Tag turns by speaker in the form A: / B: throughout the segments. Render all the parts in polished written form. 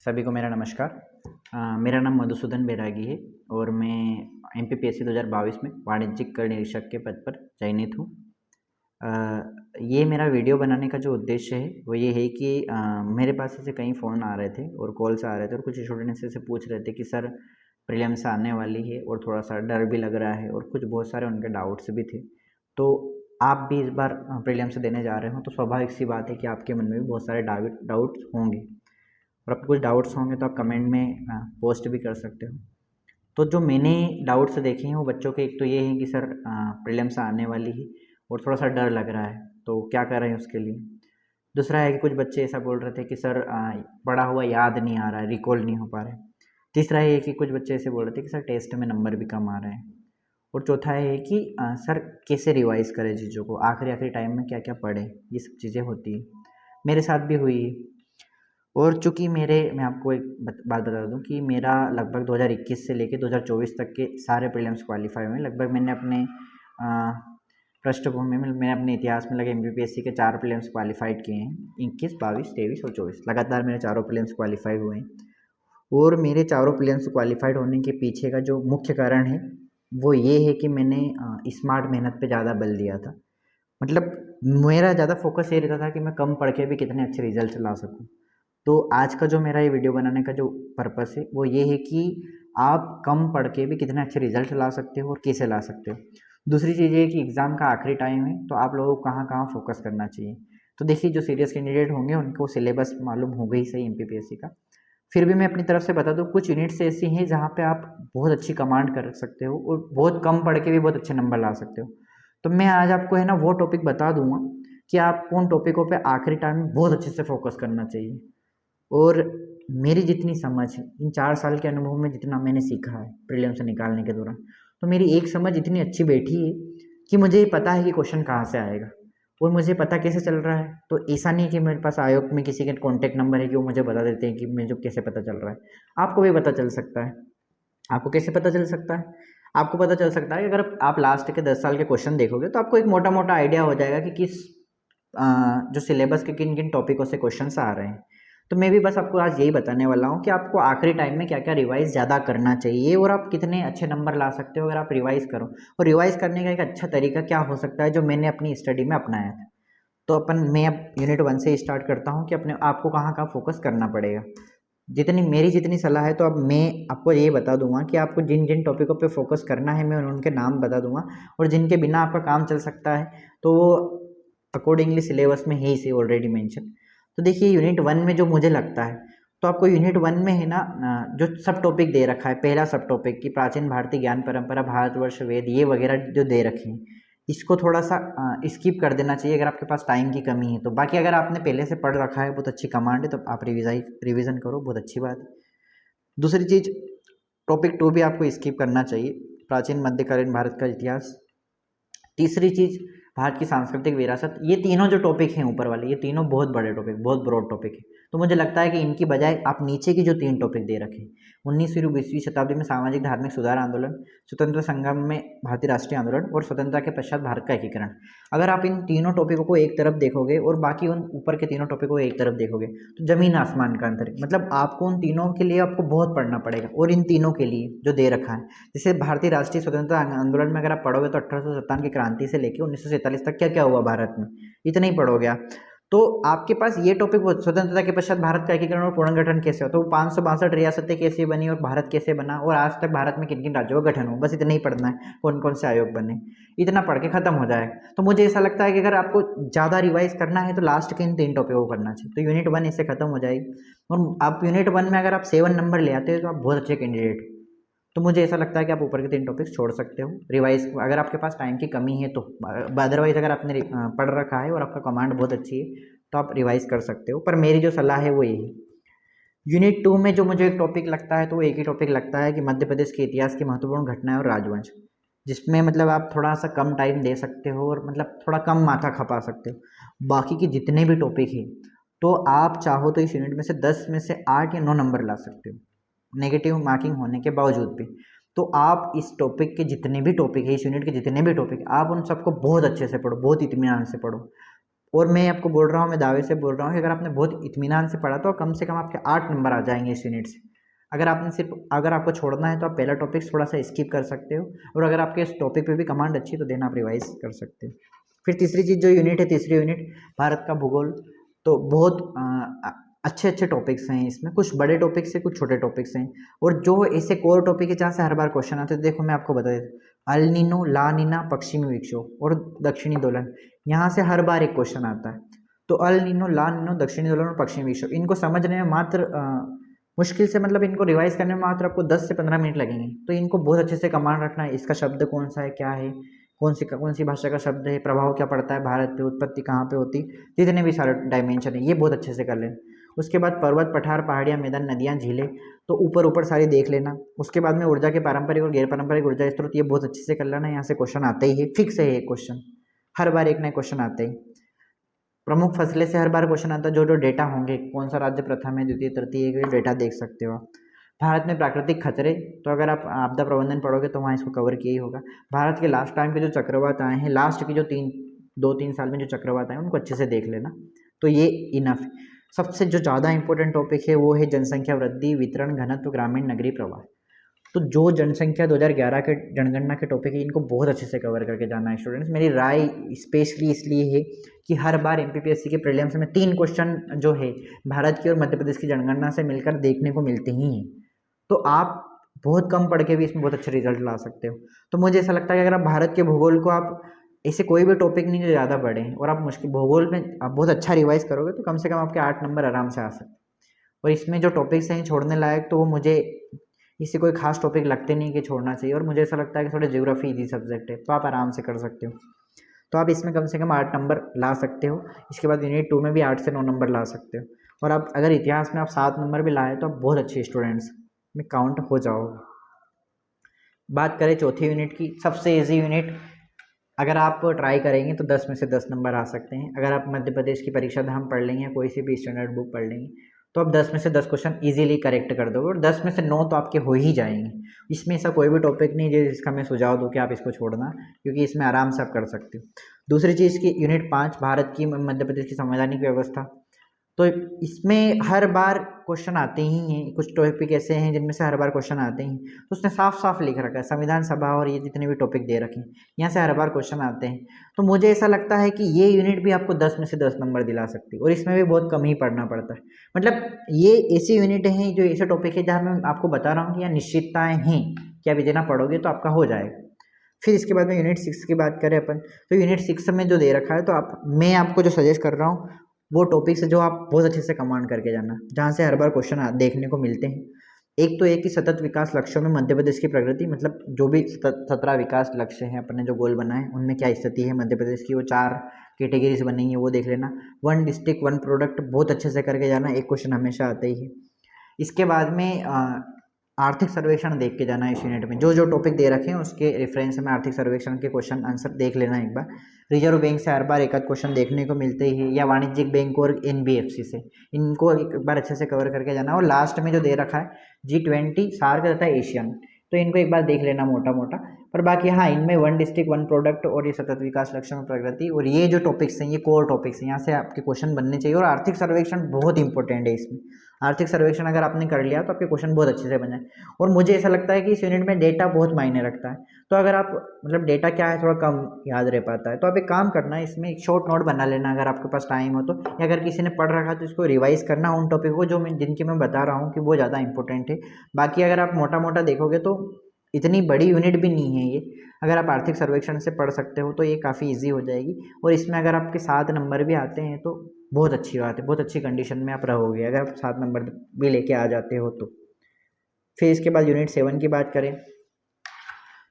A: सभी को मेरा नमस्कार। मेरा नाम मधुसूदन बैरागी है और मैं एमपीपीएससी 2022 में वाणिज्यिक कर निरीक्षक के पद पर चयनित हूँ। ये मेरा वीडियो बनाने का जो उद्देश्य है वो ये है कि मेरे पास ऐसे कई फ़ोन आ रहे थे और कॉल्स आ रहे थे और कुछ स्टूडेंट्स ऐसे पूछ रहे थे कि सर प्रीलिम्स आने वाली है और थोड़ा सा डर भी लग रहा है और कुछ बहुत सारे उनके डाउट्स भी थे। तो आप भी इस बार प्रीलिम्स देने जा रहे हो तो स्वाभाविक सी बात है कि आपके मन में भी बहुत सारे डाउट्स होंगे और आपको कुछ डाउट्स होंगे तो आप कमेंट में पोस्ट भी कर सकते हो। तो जो मैंने डाउट्स देखे हैं वो बच्चों के एक तो ये है कि सर प्रीलिम्स आने वाली है और थोड़ा सा डर लग रहा है तो क्या कर रहे हैं उसके लिए। दूसरा है कि कुछ बच्चे ऐसा बोल रहे थे कि सर पढ़ा हुआ याद नहीं आ रहा है, रिकॉल नहीं हो पा रहा है। तीसरा है कि कुछ बच्चे ऐसे बोल रहे थे कि सर टेस्ट में नंबर भी कम आ रहे हैं। और चौथा है कि सर कैसे रिवाइज़ करें चीज़ों को, आखिरी टाइम में क्या क्या पढ़ें, ये सब चीज़ें होती है। मेरे साथ भी हुई है। और चूँकि मैं आपको एक बात बता दूँ कि मेरा लगभग 2021 से लेके 2024 तक के सारे प्रीलिम्स क्वालीफाई हुए हैं। लगभग मैंने अपने पृष्ठभूमि में मैंने अपने इतिहास में लगे एमपीपीएससी के 4 प्रीलिम्स क्वालीफाइड किए हैं। 21, 22, 23 और 24 लगातार मेरे चारों प्रीलिम्स क्वालीफाई हुए हैं। और मेरे चारों प्रीलिम्स क्वालीफाइड होने के पीछे का जो मुख्य कारण है वो ये है कि मैंने स्मार्ट मेहनत पे ज़्यादा बल दिया था। मतलब मेरा ज़्यादा फोकस ये रहता था कि मैं कम पढ़ के भी कितने अच्छे रिजल्ट ला सकूँ। तो आज का जो मेरा ये वीडियो बनाने का जो पर्पस है वो ये है कि आप कम पढ़ के भी कितने अच्छे रिजल्ट ला सकते हो और कैसे ला सकते हो। दूसरी चीज़ ये है कि एग्ज़ाम का आखिरी टाइम है तो आप लोगों को कहाँ कहाँ फोकस करना चाहिए। तो देखिए जो सीरियस कैंडिडेट होंगे उनको सिलेबस मालूम होगा ही सही एमपीपीएससी का। फिर भी मैं अपनी तरफ से बता दूँ कुछ यूनिट्स ऐसी हैं जहाँ पे आप बहुत अच्छी कमांड कर सकते हो और बहुत कम पढ़ के भी बहुत अच्छे नंबर ला सकते हो। तो मैं आज आपको है ना वो टॉपिक बता दूंगा कि आप उन टॉपिकों पे आखिरी टाइम में बहुत अच्छे से फोकस करना चाहिए। और मेरी जितनी समझ है इन 4 साल के अनुभव में जितना मैंने सीखा है प्रीलिम्स से निकालने के दौरान, तो मेरी एक समझ इतनी अच्छी बैठी है कि मुझे पता है कि क्वेश्चन कहाँ से आएगा और मुझे पता कैसे चल रहा है। तो ऐसा नहीं है कि मेरे पास आयोग में किसी के कॉन्टैक्ट नंबर है कि वो मुझे बता देते हैं कि मुझे कैसे पता चल रहा है। आपको भी पता चल सकता है। आपको कैसे पता चल सकता है? आपको पता चल सकता है कि अगर आप लास्ट के 10 साल के क्वेश्चन देखोगे तो आपको एक मोटा-मोटा आइडिया हो जाएगा कि किस जो सिलेबस के किन-किन टॉपिकों से क्वेश्चंस आ रहे हैं। तो मैं भी बस आपको आज यही बताने वाला हूँ कि आपको आखिरी टाइम में क्या-क्या रिवाइज़ ज़्यादा करना चाहिए और आप कितने अच्छे नंबर ला सकते हो अगर आप रिवाइज़ करो। और रिवाइज़ करने का एक अच्छा तरीका क्या हो सकता है जो मैंने अपनी स्टडी में अपनाया था। तो मैं अब यूनिट 1 से स्टार्ट करता हूँ कि अपने आपको कहाँ-कहाँ फोकस करना पड़ेगा। जितनी सलाह है तो अब मैं आपको ये बता दूँगा कि आपको जिन-जिन टॉपिकों पे फ़ोकस करना है मैं उनके नाम बता दूँगा और जिनके बिना आपका काम चल सकता है तो वो अकॉर्डिंगली सिलेबस में है इसे ऑलरेडी मेंशन। तो देखिए यूनिट 1 में जो मुझे लगता है तो आपको यूनिट 1 में है ना जो सब टॉपिक दे रखा है, पहला सब टॉपिक कि प्राचीन भारतीय ज्ञान परंपरा, भारतवर्ष, वेद ये वगैरह जो दे रखे हैं, इसको थोड़ा-सा स्किप कर देना चाहिए अगर आपके पास टाइम की कमी है तो। बाकी अगर आपने पहले से पढ़ रखा है, बहुत अच्छी कमांड है तो आप रिवीज़न करो, बहुत अच्छी बात है। दूसरी चीज़ टॉपिक 2 भी आपको स्किप करना चाहिए, प्राचीन मध्यकालीन भारत का इतिहास। तीसरी चीज़ भारत की सांस्कृतिक विरासत। ये तीनों जो टॉपिक हैं ऊपर वाले, ये तीनों बहुत बड़े टॉपिक, बहुत ब्रॉड टॉपिक है। तो मुझे लगता है कि इनकी बजाय आप नीचे की जो 3 टॉपिक दे रखे हैं, 19वीं 20वीं शताब्दी में सामाजिक धार्मिक सुधार आंदोलन, स्वतंत्रता संग्राम में भारतीय राष्ट्रीय आंदोलन और स्वतंत्रता के पश्चात भारत का एकीकरण। अगर आप इन तीनों टॉपिकों को एक तरफ देखोगे और बाकी उन ऊपर के तीनों टॉपिकों को एक तरफ देखोगे तो ज़मीन आसमान का अंतर है। मतलब आपको उन तीनों के लिए आपको बहुत पढ़ना पड़ेगा और इन तीनों के लिए जो दे रखा है, जैसे भारतीय राष्ट्रीय स्वतंत्रता आंदोलन में अगर आप पढ़ोगे तो 1857 की क्रांति से लेकर 1947 तक क्या क्या हुआ भारत में, इतना ही पढ़ोगे आप। तो आपके पास ये टॉपिक स्वतंत्रता के पश्चात भारत का एकीकरण और पुनर्गठन कैसे हो, तो 562 रियासतें कैसे बनी और भारत कैसे बना और आज तक भारत में किन किन राज्यों का गठन हुआ, बस इतना ही पढ़ना है। कौन कौन से आयोग बने, इतना पढ़ के खत्म हो जाएगा। तो मुझे ऐसा लगता है कि अगर आपको ज़्यादा रिवाइज करना है तो लास्ट के इन 3 टॉपिकों को करना चाहिए। तो यूनिट 1 इससे खत्म हो जाएगी और आप यूनिट 1 में अगर आप 7 नंबर ले आते हो तो आप बहुत अच्छे कैंडिडेट हो। तो मुझे ऐसा लगता है कि आप ऊपर के 3 टॉपिक्स छोड़ सकते हो रिवाइज अगर आपके पास टाइम की कमी है तो। अदरवाइज अगर आपने पढ़ रखा है और आपका कमांड बहुत अच्छी है तो आप रिवाइज कर सकते हो, पर मेरी जो सलाह है वो यही। यूनिट 2 में जो मुझे एक टॉपिक लगता है तो वो एक ही टॉपिक लगता है कि मध्य प्रदेश के इतिहास की महत्वपूर्ण घटनाएं और राजवंश, जिसमें मतलब आप थोड़ा सा कम टाइम दे सकते हो और मतलब थोड़ा कम माथा खपा सकते हो। बाकी के जितने भी टॉपिक हैं तो आप चाहो तो इस यूनिट में से 10 में से 8 या 9 नंबर ला सकते हो नेगेटिव मार्किंग होने के बावजूद भी। तो आप इस टॉपिक के जितने भी टॉपिक है, इस यूनिट के जितने भी टॉपिक, आप उन सबको बहुत अच्छे से पढ़ो, बहुत इत्मीनान से पढ़ो। और मैं आपको बोल रहा हूँ, मैं दावे से बोल रहा हूँ कि अगर आपने बहुत इत्मीनान से पढ़ा तो कम से कम आपके 8 नंबर आ जाएंगे इस यूनिट से। अगर आपको छोड़ना है तो आप पहला टॉपिक थोड़ा सा स्किप कर सकते हो, और अगर आपके इस टॉपिक पे भी कमांड अच्छी है तो देन आप रिवाइज कर सकते हो। फिर तीसरी चीज़ जो यूनिट है, तीसरी यूनिट भारत का भूगोल, तो बहुत अच्छे अच्छे टॉपिक्स हैं इसमें, कुछ बड़े टॉपिक्स हैं, कुछ छोटे टॉपिक्स हैं, और जो ऐसे कोर टॉपिक है जहाँ से हर बार क्वेश्चन आते हैं। देखो मैं आपको बता देता हूँ, अल नीनो, ला नीना, पश्चिमी विक्षोभ और दक्षिणी दोलन, यहाँ से हर बार एक क्वेश्चन आता है। तो अल नीनो, ला नीनो, दक्षिणी दोलन और पश्चिमी विक्षोभ, इनको समझने में मात्र मुश्किल से, मतलब इनको रिवाइज करने में मात्र आपको 10 से 15 मिनट लगेंगे। तो इनको बहुत अच्छे से कमांड रखना है, इसका शब्द कौन सा है, क्या है, कौन सी भाषा का शब्द है, प्रभाव क्या पड़ता है भारत पे, उत्पत्ति कहाँ पे होती, जितने भी सारे डायमेंशन है ये बहुत अच्छे से कर लेना। उसके बाद पर्वत, पठार, पहाड़ियाँ, मैदान, नदियाँ, झीलें, तो ऊपर ऊपर सारी देख लेना। उसके बाद में ऊर्जा के पारंपरिक और गैर पारंपरिक ऊर्जा स्रोत, ये बहुत अच्छे से कर लेना। यहाँ से क्वेश्चन आते ही है, फिक्स है ये क्वेश्चन, हर बार एक नया क्वेश्चन आते ही। प्रमुख फसलें से हर बार क्वेश्चन आता है, जो जो डेटा होंगे, कौन सा राज्य प्रथम है, द्वितीय, तृतीय, ये डेटा देख सकते हो आप। भारत में प्राकृतिक खतरे, तो अगर आप आपदा प्रबंधन पढ़ोगे तो वहाँ इसको कवर किया ही होगा। भारत के लास्ट टाइम के जो चक्रवात आए हैं, लास्ट की जो 2-3 साल में जो चक्रवात आए हैं उनको अच्छे से देख लेना, तो ये इनफ। सबसे जो ज़्यादा इंपॉर्टेंट टॉपिक है वो है जनसंख्या वृद्धि, वितरण, घनत्व, ग्रामीण नगरीय प्रवाह। तो जो जनसंख्या 2011 के जनगणना के टॉपिक है, इनको बहुत अच्छे से कवर करके जाना है स्टूडेंट्स। मेरी राय स्पेशली इसलिए है कि हर बार एमपीपीएससी के प्रीलिम्स में 3 क्वेश्चन जो है भारत की और मध्य प्रदेश की जनगणना से मिलकर देखने को मिलते ही हैं। तो आप बहुत कम पढ़ के भी इसमें बहुत अच्छे रिजल्ट ला सकते हो। तो मुझे ऐसा लगता है कि अगर आप भारत के भूगोल को, आप ऐसे कोई भी टॉपिक नहीं जो ज़्यादा पढ़ें, और आप मुश्किल भूगोल में आप बहुत अच्छा रिवाइज करोगे तो कम से कम आपके 8 नंबर आराम से आ सकते हैं। और इसमें जो टॉपिक्स हैं छोड़ने लायक, तो वो मुझे इससे कोई खास टॉपिक लगते नहीं कि छोड़ना चाहिए, और मुझे ऐसा लगता है कि थोड़ा ज्योग्राफी इजी सब्जेक्ट है तो आप आराम से कर सकते हो। तो आप इसमें कम से कम 8 नंबर ला सकते हो। इसके बाद यूनिट 2 में भी 8 से 9 नंबर ला सकते हो, और आप अगर इतिहास में आप 7 नंबर भी लाए तो आप बहुत अच्छे स्टूडेंट्स में काउंट हो जाओगे। बात करें चौथी यूनिट की, सबसे ईजी यूनिट, अगर आप ट्राई करेंगे तो 10 में से 10 नंबर आ सकते हैं। अगर आप मध्य प्रदेश की परीक्षा धाम पढ़ लेंगे या कोई सी भी स्टैंडर्ड बुक पढ़ लेंगे तो आप 10 में से 10 क्वेश्चन इजीली करेक्ट कर दोगे, और 10 में से 9 तो आपके हो ही जाएंगे। इसमें ऐसा कोई भी टॉपिक नहीं है जिसका मैं सुझाव दूँ कि आप इसको छोड़ना, क्योंकि इसमें आराम से आप कर सकते हो। दूसरी चीज़ की यूनिट 5, भारत की मध्य प्रदेश की संवैधानिक व्यवस्था, तो इसमें हर बार क्वेश्चन आते ही हैं। कुछ टॉपिक ऐसे हैं जिनमें से हर बार क्वेश्चन आते हैं, तो उसने साफ साफ लिख रखा है संविधान सभा और ये जितने भी टॉपिक दे रखे हैं, यहाँ से हर बार क्वेश्चन आते हैं। तो मुझे ऐसा लगता है कि ये यूनिट भी आपको 10 में से 10 नंबर दिला सकती है, और इसमें भी बहुत कम ही पढ़ना पड़ता है। मतलब ये ऐसी यूनिट हैं, जो ऐसे टॉपिक है जहाँ मैं आपको बता रहा हूँ कि यहाँ निश्चितताएँ हैं कि आप इतना पढ़ोगे तो आपका हो जाएगा। फिर इसके बाद में यूनिट 6 की बात करें अपन, तो यूनिट 6 में जो दे रखा है, तो मैं आपको जो सजेस्ट कर रहा हूँ वो टॉपिक्स जो आप बहुत अच्छे से कमांड करके जाना, जहाँ से हर बार क्वेश्चन देखने को मिलते हैं। एक तो एक कि सतत विकास लक्ष्यों में मध्य प्रदेश की प्रगति, मतलब जो भी 17 विकास लक्ष्य हैं अपने जो गोल बनाए उनमें क्या स्थिति है मध्य प्रदेश की, वो 4 कैटेगरीज बनी है वो देख लेना। 1 डिस्ट्रिक्ट 1 प्रोडक्ट बहुत अच्छे से करके जाना, एक क्वेश्चन हमेशा आता ही है। इसके बाद में आर्थिक सर्वेक्षण देख के जाना है इस यूनिट में, जो जो टॉपिक दे रखे हैं उसके रेफरेंस में आर्थिक सर्वेक्षण के क्वेश्चन आंसर देख लेना एक बार। रिजर्व बैंक से हर बार एक आध क्वेश्चन देखने को मिलते ही है, या वाणिज्यिक बैंक और एनबीएफसी से, इनको एक बार अच्छे से कवर करके जाना। और लास्ट में जो दे रखा है G20, सार्क तथा एशियन, तो इनको एक बार देख लेना मोटा मोटा। पर बाकी हाँ, इनमें 1 डिस्ट्रिक्ट 1 प्रोडक्ट और ये सतत विकास लक्ष्य में प्रगति, और ये जो टॉपिक्स हैं ये कोर टॉपिक्स हैं, यहाँ से आपके क्वेश्चन बनने चाहिए। और आर्थिक सर्वेक्षण बहुत इंपॉर्टेंट है इसमें। आर्थिक सर्वेक्षण अगर आपने कर लिया तो आपके क्वेश्चन बहुत अच्छे से बन जाए। और मुझे ऐसा लगता है कि इस यूनिट में डेटा बहुत मायने रखता है, तो अगर आप, मतलब डेटा क्या है थोड़ा कम याद रह पाता है, तो आप एक काम करना, इसमें एक शॉर्ट नोट बना लेना अगर आपके पास टाइम हो तो, या अगर किसी ने पढ़ रखा तो इसको रिवाइज करना उन टॉपिक को जो जिनके मैं बता रहा हूँ कि वो ज़्यादा इंपॉर्टेंट है। बाकी अगर आप मोटा मोटा देखोगे तो इतनी बड़ी यूनिट भी नहीं है ये, अगर आप आर्थिक सर्वेक्षण से पढ़ सकते हो तो ये काफ़ी इजी हो जाएगी। और इसमें अगर आपके 7 नंबर भी आते हैं तो बहुत अच्छी बात है, बहुत अच्छी कंडीशन में आप रहोगे अगर आप 7 नंबर भी लेके आ जाते हो तो। फिर इसके बाद यूनिट 7 की बात करें,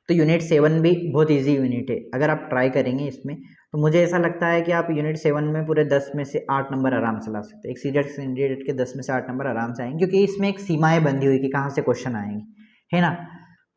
A: तो यूनिट 7 भी बहुत इजी यूनिट है। अगर आप ट्राई करेंगे इसमें तो मुझे ऐसा लगता है कि आप यूनिट 7 में पूरे 10 में से 8 नंबर आराम से ला सकते हैं। एक सीरियस कैंडिडेट के 10 में से 8 नंबर आराम से आएंगे, क्योंकि इसमें एक सीमाएँ बंधी हुई कि कहाँ से क्वेश्चन आएंगे, है ना।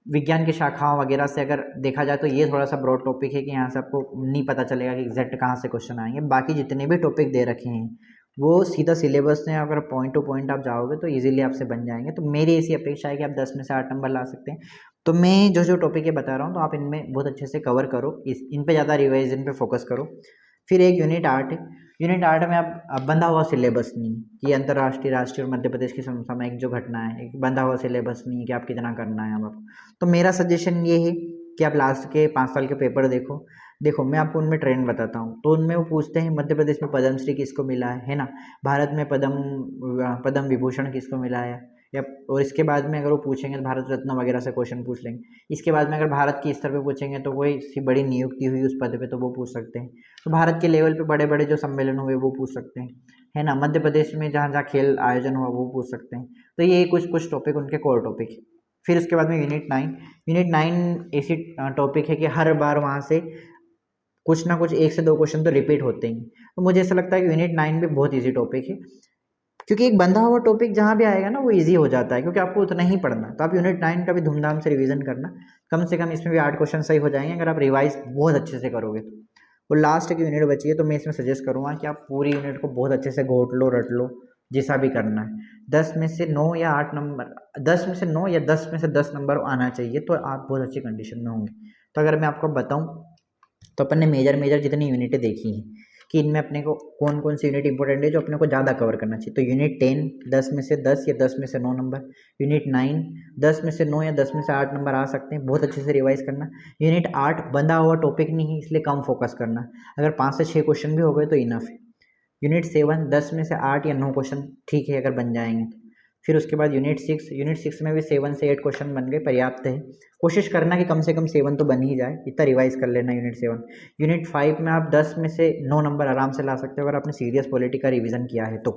A: विज्ञान की शाखाओं वगैरह से अगर देखा जाए तो ये थोड़ा सा ब्रॉड टॉपिक है कि यहाँ से आपको नहीं पता चलेगा कि एग्जैक्ट कहाँ से क्वेश्चन आएंगे। बाकी जितने भी टॉपिक दे रखे हैं वो सीधा सिलेबस में, अगर पॉइंट टू पॉइंट आप जाओगे तो इजीली आपसे बन जाएंगे। तो मेरी ऐसी अपेक्षा है कि आप 10 में से 8 नंबर ला सकते हैं। तो मैं जो जो टॉपिक ये बता रहा हूँ तो आप इनमें बहुत अच्छे से कवर करो, इन पे ज़्यादा रिवाइजन पे फोकस करो। फिर एक यूनिट 8 है। यूनिट 8 में अब बंधा हुआ सिलेबस नहीं कि अंतर्राष्ट्रीय, राष्ट्रीय और मध्य प्रदेश की समसामयिक जो घटना है, एक बंधा हुआ सिलेबस नहीं कि आप कितना करना है अब आपको। तो मेरा सजेशन ये है कि आप लास्ट के 5 साल के पेपर देखो मैं आपको उनमें ट्रेंड बताता हूँ। तो उनमें वो पूछते हैं मध्य प्रदेश में पद्मश्री किसको मिला है ना, भारत में पद्म विभूषण किसको मिला है, या और इसके बाद में अगर वो पूछेंगे तो भारत रत्न वगैरह से क्वेश्चन पूछ लेंगे। इसके बाद में अगर भारत की स्तर पे पूछेंगे तो कोई सी बड़ी नियुक्ति हुई उस पद पे तो वो पूछ सकते हैं। तो भारत के लेवल पे बड़े बड़े जो सम्मेलन हुए वो पूछ सकते हैं, है ना। मध्य प्रदेश में जहाँ जहाँ खेल आयोजन हुआ वो पूछ सकते हैं। तो ये कुछ टॉपिक उनके कोर टॉपिक है। फिर उसके बाद में यूनिट 9 ऐसी टॉपिक है कि हर बार वहाँ से कुछ ना कुछ 1 से 2 क्वेश्चन तो रिपीट होते हैं। तो मुझे ऐसा लगता है कि यूनिट 9 भी बहुत ईजी टॉपिक है, क्योंकि एक बंधा हुआ टॉपिक जहाँ भी आएगा ना वो इजी हो जाता है, क्योंकि आपको उतना ही पढ़ना है। तो आप यूनिट 9 का भी धूमधाम से रिवीजन करना, कम से कम इसमें भी 8 क्वेश्चन सही हो जाएंगे अगर आप रिवाइज बहुत अच्छे से करोगे तो। और लास्ट की यूनिट बची है तो मैं इसमें सजेस्ट करूँगा कि आप पूरी यूनिट को बहुत अच्छे से घोट लो, रट लो, जैसा भी करना है। 10 में से 9 या 8 नंबर, 10 में से 9 या 10 में से 10 नंबर आना चाहिए, तो आप बहुत अच्छी कंडीशन में होंगे। तो अगर मैं आपको बताऊँ तो अपन ने मेजर जितनी यूनिटें देखी हैं कि इनमें अपने को कौन कौन सी यूनिट इंपॉर्टेंट है जो अपने को ज़्यादा कवर करना चाहिए। तो यूनिट 10 10 में से 10 या 10 में से 9 नंबर, यूनिट 9 10 में से 9 या 10 में से 8 नंबर आ सकते हैं, बहुत अच्छे से रिवाइज करना। यूनिट 8 बंधा हुआ टॉपिक नहीं है इसलिए कम फोकस करना, अगर 5 से 6 क्वेश्चन भी हो गए तो इनफ है। यूनिट 7 10 में से 8 या 9 क्वेश्चन ठीक है अगर बन जाएंगे तो। फिर उसके बाद यूनिट 6 में भी 7 से 8 क्वेश्चन बन गए, पर्याप्त है। कोशिश करना कि कम से कम 7 तो बन ही जाए, इतना रिवाइज कर लेना यूनिट 7। यूनिट 5 में आप 10 में से 9 नंबर आराम से ला सकते हो अगर आपने सीरियस पॉलिटी का रिवीजन किया है तो।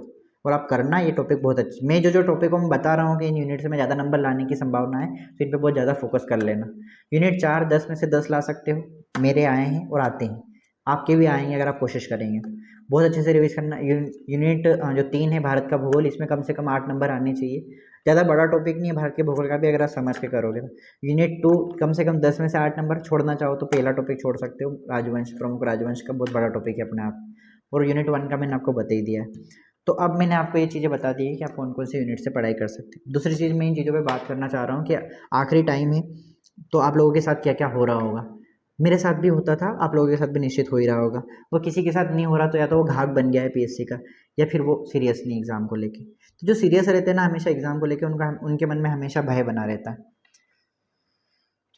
A: और आप करना ये टॉपिक बहुत अच्छी, मैं जो टॉपिक को मैं बता रहा हूँ कि इन यूनिट से मैं ज़्यादा नंबर लाने की संभावना है, तो इन पर बहुत ज़्यादा फोकस कर लेना। यूनिट 4 10 में से 10 ला सकते हो, मेरे आए हैं और आते हैं, आपके भी आएंगे अगर आप कोशिश करेंगे। बहुत अच्छे से रिवाइज करना। यूनिट जो 3 है भारत का भूगोल, इसमें कम से कम 8 नंबर आने चाहिए, ज़्यादा बड़ा टॉपिक नहीं है भारत के भूगोल का भी, अगर आप समझ के करोगे तो। यूनिट 2 कम से कम 10 में से 8 नंबर, छोड़ना चाहो तो पहला टॉपिक छोड़ सकते हो, राजवंश, प्रमुख राजवंश का बहुत बड़ा टॉपिक है अपने आप। और यूनिट 1 का मैंने आपको बता ही दिया है। तो अब मैंने आपको ये चीज़ें बता दी है कि आप कौन कौन से यूनिट से पढ़ाई कर सकते हैं। दूसरी चीज़ मैं इन चीज़ों पर बात करना चाह रहा हूँ कि आखिरी टाइम है तो आप लोगों के साथ क्या क्या हो रहा होगा। मेरे साथ भी होता था, आप लोगों के साथ भी निश्चित हो ही रहा होगा। वो किसी के साथ नहीं हो रहा तो या तो वो घाक बन गया है पीएससी का, या फिर वो सीरियस नहीं एग्ज़ाम को लेके। तो जो सीरियस रहते हैं ना हमेशा एग्ज़ाम को लेके, उनके मन में हमेशा भय बना रहता है।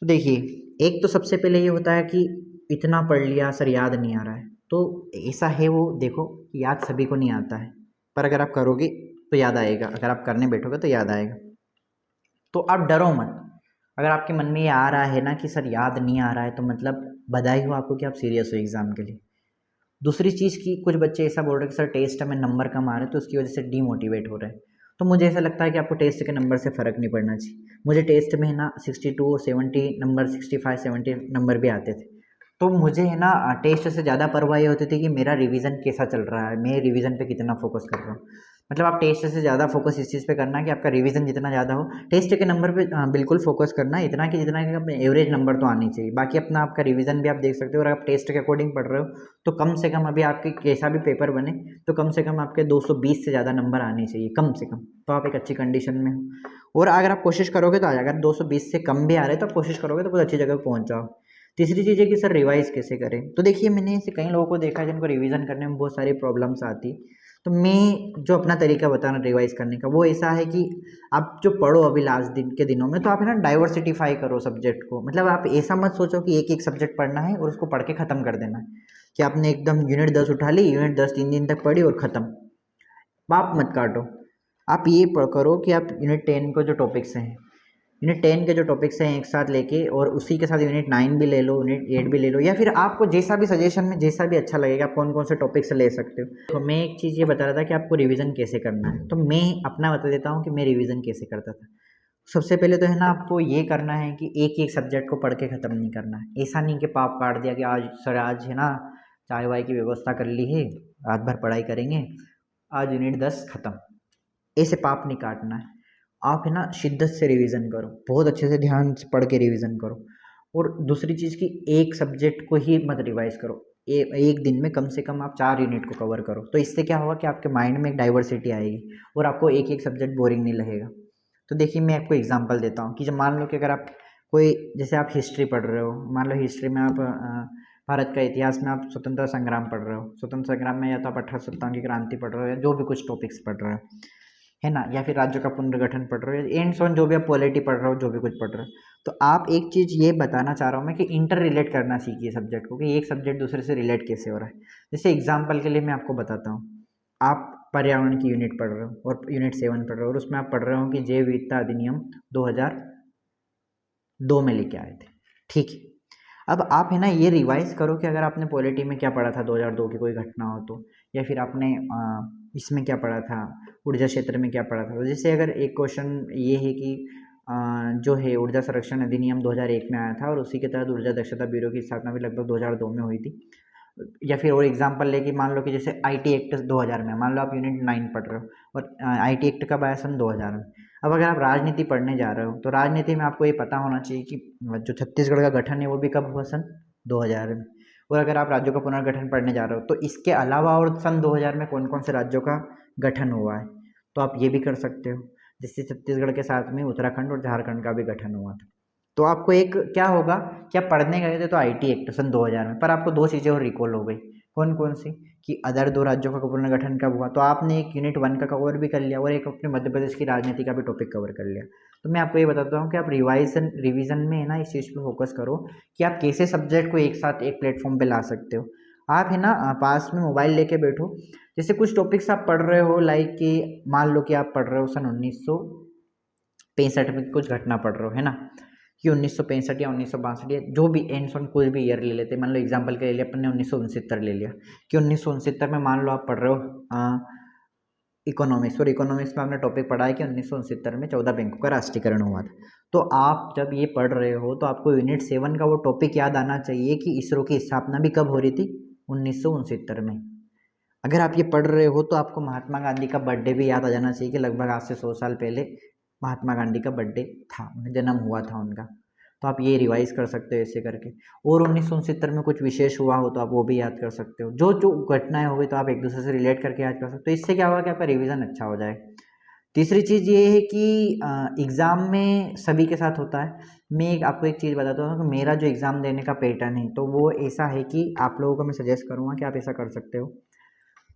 A: तो देखिए, एक तो सबसे पहले ये होता है कि इतना पढ़ लिया सर याद नहीं आ रहा है, तो ऐसा है वो देखो, याद सभी को नहीं आता है, पर अगर आप करोगे तो याद आएगा, अगर आप करने बैठोगे तो याद आएगा। तो आप डरो मत, अगर आपके मन में ये आ रहा है ना कि सर याद नहीं आ रहा है, तो मतलब बधाई हो आपको कि आप सीरियस हो एग्ज़ाम के लिए। दूसरी चीज़ की कुछ बच्चे ऐसा बोल रहे हैं कि सर टेस्ट में नंबर कम आ रहे हैं तो उसकी वजह से डीमोटिवेट हो रहे हैं। तो मुझे ऐसा लगता है कि आपको टेस्ट के नंबर से फ़र्क नहीं पड़ना चाहिए। मुझे टेस्ट में है ना 62 70 नंबर, 65 70 नंबर भी आते थे। तो मुझे है ना टेस्ट से ज़्यादा परवाह ये होती थी कि मेरा रिवीजन कैसा चल रहा है, मैं रिवीजन पे कितना फोकस कर रहा हूँ। मतलब आप टेस्ट से ज़्यादा फोकस इस चीज़ पे करना कि आपका रिवीजन जितना ज़्यादा हो, टेस्ट के नंबर पे बिल्कुल फोकस करना, इतना कि जितना कि अपने एवरेज नंबर तो आनी चाहिए। बाकी अपना आपका रिवीजन भी आप देख सकते हो, और आप टेस्ट के अकॉर्डिंग पढ़ रहे हो तो कम से कम अभी आपके कैसा भी पेपर बने तो कम से कम आपके 220 से ज़्यादा नंबर आने चाहिए कम से कम, तो आप एक अच्छी कंडीशन में हो। और अगर आप कोशिश करोगे तो आ जाएगा, अगर 220 से कम भी आ रहे हैं तो आप कोशिश करोगे तो बहुत अच्छी जगह पहुँच जाओ। तीसरी चीज़ है कि सर रिवाइज़ कैसे करें। तो देखिए, मैंने ऐसे कई लोगों को देखा है जिनको रिवीजन करने में बहुत सारी प्रॉब्लम्स आती। तो मैं जो अपना तरीका बता रहा हूँ रिवाइज़ करने का, वो ऐसा है कि आप जो पढ़ो अभी लास्ट दिन के दिनों में, तो आप है ना डाइवर्सिटीफाई करो सब्जेक्ट को। मतलब आप ऐसा मत सोचो कि एक एक सब्जेक्ट पढ़ना है और उसको पढ़ के ख़त्म कर देना है, कि आपने एकदम यूनिट 10 उठा ली, यूनिट 10 3 दिन तक पढ़ी और ख़त्म। बाप मत काटो। आप ये करो कि आप यूनिट 10 को जो टॉपिक्स हैं, यूनिट 10 के जो टॉपिक्स हैं एक साथ लेके, और उसी के साथ यूनिट 9 भी ले लो, यूनिट 8 भी ले लो, या फिर आपको जैसा भी सजेशन में जैसा भी अच्छा लगेगा आप कौन कौन से टॉपिक्स ले सकते हो। तो मैं एक चीज़ ये बता रहा था कि आपको रिवीजन कैसे करना है, तो मैं अपना बता देता हूँ कि मैं रिवीजन कैसे करता था। सबसे पहले तो है ना आपको ये करना है कि एक एक सब्जेक्ट को पढ़ के ख़त्म नहीं करना है। ऐसा नहीं कि पाप काट दिया कि आज सर आज है ना चाय वाय की व्यवस्था कर ली है, रात भर पढ़ाई करेंगे, आज यूनिट 10 ख़त्म, ऐसे पाप नहीं काटना है। आप है ना शिद्दत से रिवीजन करो, बहुत अच्छे से ध्यान से पढ़ के रिवीजन करो। और दूसरी चीज़ की एक सब्जेक्ट को ही मत रिवाइज करो, एक दिन में कम से कम आप 4 यूनिट को कवर करो। तो इससे क्या होगा कि आपके माइंड में एक डाइवर्सिटी आएगी और आपको एक एक सब्जेक्ट बोरिंग नहीं लगेगा। तो देखिए, मैं आपको एग्जांपल देता हूँ कि जब मान लो कि अगर आप कोई, जैसे आप हिस्ट्री पढ़ रहे हो, मान लो हिस्ट्री में आप भारत का इतिहास में आप स्वतंत्रता संग्राम पढ़ रहे हो, स्वतंत्रता संग्राम में या तो आप 1857 की क्रांति पढ़ रहे हो या जो भी कुछ टॉपिक्स पढ़ रहे हो, है ना, या फिर राज्यों का पुनर्गठन पढ़ रहे हो, एंड ऑन जो भी आप पॉलिटी पढ़ रहे हो, जो भी कुछ पढ़ रहे हो। तो आप एक चीज़ ये बताना चाह रहा हूँ मैं कि इंटर रिलेट करना सीखिए सब्जेक्ट को, कि एक सब्जेक्ट दूसरे से रिलेट कैसे हो रहा है। जैसे एग्जाम्पल के लिए मैं आपको बताता हूँ, आप पर्यावरण की यूनिट पढ़ रहे हो और यूनिट 7 पढ़ रहे हो और उसमें आप पढ़ रहे हो कि जैव विविधता अधिनियम 2002 में लेके आए थे, ठीक है। अब आप है ना ये रिवाइज करो कि अगर आपने पॉलिटी में क्या पढ़ा था 2002 की कोई घटना हो तो, या फिर आपने इसमें क्या पढ़ा था, ऊर्जा क्षेत्र में क्या पढ़ा था। तो जैसे अगर एक क्वेश्चन ये है कि जो है ऊर्जा संरक्षण अधिनियम 2001 में आया था और उसी के तहत ऊर्जा दक्षता ब्यूरो की स्थापना भी लगभग 2002 में हुई थी। या फिर और एग्जांपल लेके मान लो कि जैसे आईटी एक्ट 2000 में, मान लो आप यूनिट 9 पढ़ रहे हो और आईटी एक्ट कब आया, सन 2000 में। अब अगर आप राजनीति पढ़ने जा रहे हो तो राजनीति में आपको ये पता होना चाहिए कि जो छत्तीसगढ़ का गठन है वो भी कब हुआ, सन 2000 में। और अगर आप राज्यों का पुनर्गठन पढ़ने जा रहे हो तो इसके अलावा और सन 2000 में कौन कौन से राज्यों का गठन हुआ है, तो आप ये भी कर सकते हो। जिससे छत्तीसगढ़ के साथ में उत्तराखंड और झारखंड का भी गठन हुआ था। तो आपको एक क्या होगा कि आप पढ़ने गए थे तो आईटी एक्ट सन 2000 में, पर आपको दो चीज़ें और रिकॉल हो गई। कौन कौन सी, कि अदर दो राज्यों का पुनर्गठन कब हुआ, तो आपने एक यूनिट 1 का कवर भी कर लिया और एक अपने मध्य प्रदेश की राजनीति का भी टॉपिक कवर कर लिया। तो मैं आपको ये बताता हूँ कि आप रिवीजन में है ना इस चीज़ पे फोकस करो कि आप कैसे सब्जेक्ट को एक साथ एक प्लेटफॉर्म पे ला सकते हो। आप है ना पास में मोबाइल लेके बैठो, जैसे कुछ टॉपिक्स आप पढ़ रहे हो, लाइक कि मान लो कि आप पढ़ रहे हो सन 1965 में कुछ घटना पढ़ रहे हो, है ना, कि 1965 या 1962 या जो भी एंड्स ऑन कोई भी ईयर ले लेते हैं। मान लो एग्जांपल के लिए अपन ने 1969 ले लिया कि 1969 में मान लो आप पढ़ रहे हो इकोनॉमिक्स, और इकोनॉमिक्स में आपने टॉपिक पढ़ा है कि 1969 में 14 बैंकों का राष्ट्रीयकरण हुआ था। तो आप जब ये पढ़ रहे हो तो आपको यूनिट 7 का वो टॉपिक याद आना चाहिए कि इसरो की स्थापना भी कब हो रही थी, 1969 में। अगर आप ये पढ़ रहे हो तो आपको महात्मा गांधी का बर्थडे भी याद आ जाना चाहिए कि लगभग आज से 100 साल पहले महात्मा गांधी का बर्थडे था, उन्हें जन्म हुआ था उनका। तो आप ये रिवाइज कर सकते हो ऐसे करके। और 1969 में कुछ विशेष हुआ हो तो आप वो भी याद कर सकते हो। जो जो घटनाएं हो गई तो आप एक दूसरे से रिलेट करके याद कर सकते हो। इससे क्या होगा कि आपका रिवीजन अच्छा हो जाए। तीसरी चीज़ ये है कि एग्ज़ाम में सभी के साथ होता है। मैं आपको एक चीज़ बताता हूँ कि मेरा जो एग्ज़ाम देने का पैटर्न है तो वो ऐसा है कि आप लोगों को मैं सजेस्ट करूँगा कि आप ऐसा कर सकते हो।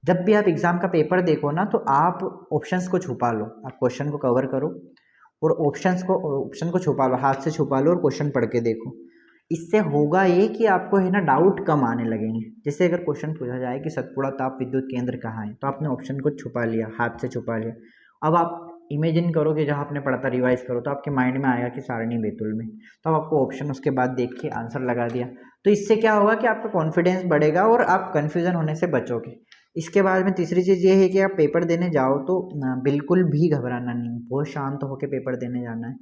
A: जब भी आप एग्ज़ाम का पेपर देखो ना तो आप ऑप्शंस को छुपा लो, आप क्वेश्चन को कवर करो और ऑप्शन को छुपा लो, हाथ से छुपा लो और क्वेश्चन पढ़ के देखो। इससे होगा ये कि आपको है ना डाउट कम आने लगेंगे। जैसे अगर क्वेश्चन पूछा जाए कि सतपुड़ा ताप विद्युत केंद्र कहाँ है, तो आपने ऑप्शन को छुपा लिया, हाथ से छुपा लिया। अब आप इमेजिन करो कि जहाँ आपने पढ़ा था रिवाइज करो तो आपके माइंड में आया कि सारणी बैतुल में, तो अब आपको ऑप्शन उसके बाद देख के आंसर लगा दिया। तो इससे क्या होगा कि आपका कॉन्फिडेंस बढ़ेगा और आप कन्फ्यूज़न होने से बचोगे। इसके बाद में तीसरी चीज़ ये है कि आप पेपर देने जाओ तो बिल्कुल भी घबराना नहीं, बहुत शांत होकर पेपर देने जाना है।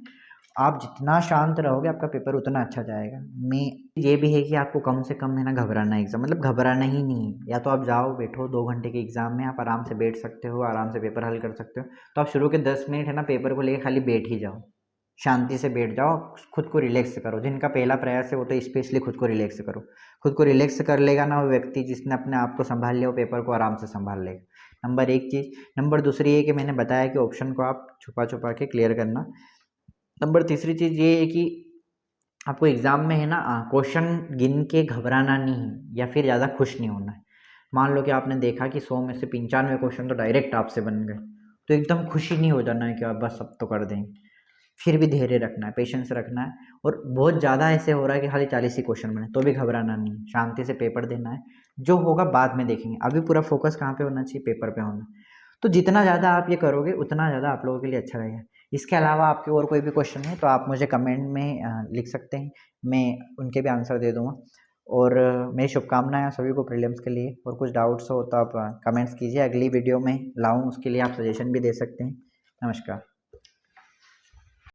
A: आप जितना शांत रहोगे आपका पेपर उतना अच्छा जाएगा। मैं ये भी है कि आपको कम से कम है ना घबराना है एग्ज़ाम, मतलब घबराना ही नहीं है। या तो आप जाओ बैठो 2 घंटे के एग्ज़ाम में, आप आराम से बैठ सकते हो, आराम से पेपर हल कर सकते हो। तो आप शुरू के 10 मिनट है ना पेपर को लेके खाली बैठ ही जाओ, शांति से बैठ जाओ, खुद को रिलैक्स करो। जिनका पहला प्रयास है वो तो स्पेशली खुद को रिलैक्स करो। खुद को रिलैक्स कर लेगा ना वो व्यक्ति जिसने अपने आप को संभाल लिया, वो पेपर को आराम से संभाल लेगा। नंबर एक चीज़। नंबर दूसरी ये कि मैंने बताया कि ऑप्शन को आप छुपा छुपा के क्लियर करना। नंबर तीसरी चीज़ ये है कि आपको एग्ज़ाम में है ना क्वेश्चन गिन के घबराना नहीं है या फिर ज़्यादा खुश नहीं होना है। मान लो कि आपने देखा कि 100 में से 95 क्वेश्चन तो डायरेक्ट आपसे बन गए, तो एकदम खुशी नहीं हो जाना है कि आप बस सब तो कर देंगे। फिर भी धैर्य रखना है, पेशेंस रखना है। और बहुत ज़्यादा ऐसे हो रहा है कि खाली 40 ही क्वेश्चन बने तो भी घबराना नहीं है, शांति से पेपर देना है। जो होगा बाद में देखेंगे, अभी पूरा फोकस कहाँ पे होना चाहिए, पेपर पे होना। तो जितना ज़्यादा आप ये करोगे उतना ज़्यादा आप लोगों के लिए अच्छा रहेगा। इसके अलावा आपके और कोई भी क्वेश्चन है तो आप मुझे कमेंट में लिख सकते हैं, मैं उनके भी आंसर दे दूँगा। और मेरी शुभकामनाएं हैं सभी को प्रीलिम्स के लिए। और कुछ डाउट्स हो तो आप कमेंट्स कीजिए, अगली वीडियो में लाऊं उसके लिए आप सजेशन भी दे सकते हैं। नमस्कार।